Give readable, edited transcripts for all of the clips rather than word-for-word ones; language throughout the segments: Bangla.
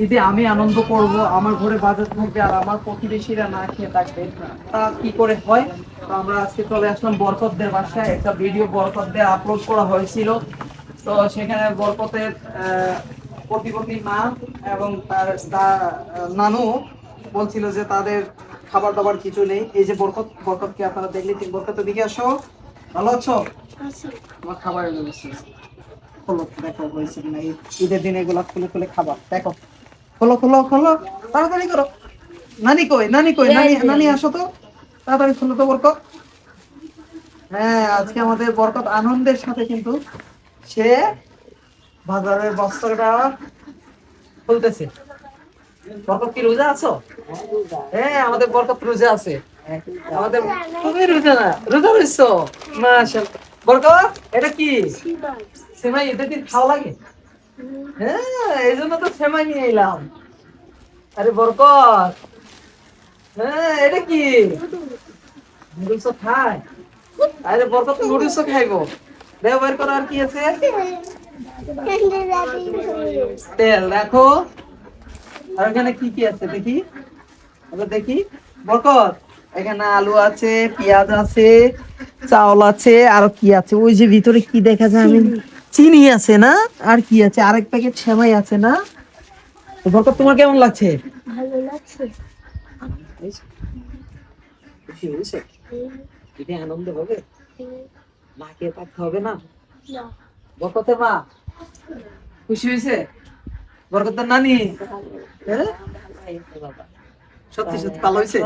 ঈদে আমি আনন্দ করব, আমার ঘরে বাজার থাকবে আর আমার প্রতিবেশীরা না খেয়ে থাকবে, তা কি করে হয়? তো আমরা আজকে চলে আসলাম বরকতদের বাসায়। একটা ভিডিও বরকতদের আপলোড করা হয়েছিল। তো সেখানে বরকতের প্রতিবন্ধী মা এবং তার নানু বলছিল যে তাদের খাবার দাবার কিছু নেই। এই যে বরকতকে আপনারা দেখলে, বরকত দিকে আসো, ভালো আছো? আমার খাবারের ব্যবস্থা আছে। খোলো, দেখো হয়েছে কিনা। ঈদের দিন এগুলা খুলে খুলে খাবার দেখো। খোলো খোলো খোলো, তাড়াতাড়ি করো। নানি কই, নানি কই, নানি নানি আসো তো, তাড়াতাড়ি খোলো তো বরকত। হ্যাঁ, আজকে আমাদের বরকত আনন্দের সাথে কিন্তু সে বাজারের বস্ত্রটা খুলতেছে। বরকত কি রোজা আছো? হ্যাঁ, আমাদের বরকত রোজা আছে। আমাদের তুমি রোজা না, রোজা রইছো? মাশাআল্লাহ। বরকত এটা কি সেমাই? এদের দিন খাওয়া লাগে? হ্যাঁ, এই জন্য তো সেমাই নিয়ে এলাম। আরে বরকত, হ্যাঁ এটা কি নুডলস খায়? আরে বরকত নুডলস খাইবো। দেখো বের করো, আর কি আছে? তেল দেখো। আর এখানে কি কি আছে দেখি, আমরা দেখি। বরকত, এখানে আলু আছে, পেঁয়াজ আছে, চাউল আছে, আর কি আছে ওই যে ভিতরে কি দেখা যায়? আমি চিনি আছে না? আর কি আছে? আরেক প্যাকেট সেমাই আছে না? তো বরকত তোমার কেমন লাগছে? ভালো লাগছে। খুশি হয়েছে? যদি আনন্দ হবে, মাকে থাকতে হবে না? বরকতের মা খুশি হয়েছে? বরকতের নানি হ্যাঁ? সত্যি সত্যি ভালো হয়েছে?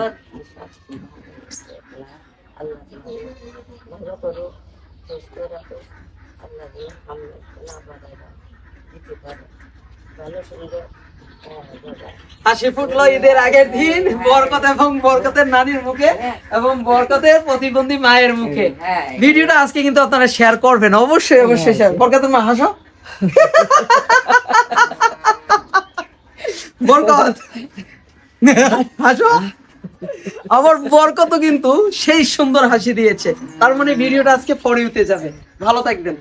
হাসি ফুটলো ঈদের আগের দিন বরকত এবং বরকতের নানির মুখে এবং বরকতের প্রতিবন্ধী মায়ের মুখে। ভিডিওটা আজকে কিন্তু আপনারা শেয়ার করবেন, অবশ্যই অবশ্যই শেয়ার। বরকতের মা হাসো। বরকত হাসো। আমার বরকত কিন্তু সেই সুন্দর হাসি দিয়েছে। তার মানে ভিডিওটা আজকে ফর ইউতে যাবে। ভালো থাকবেন।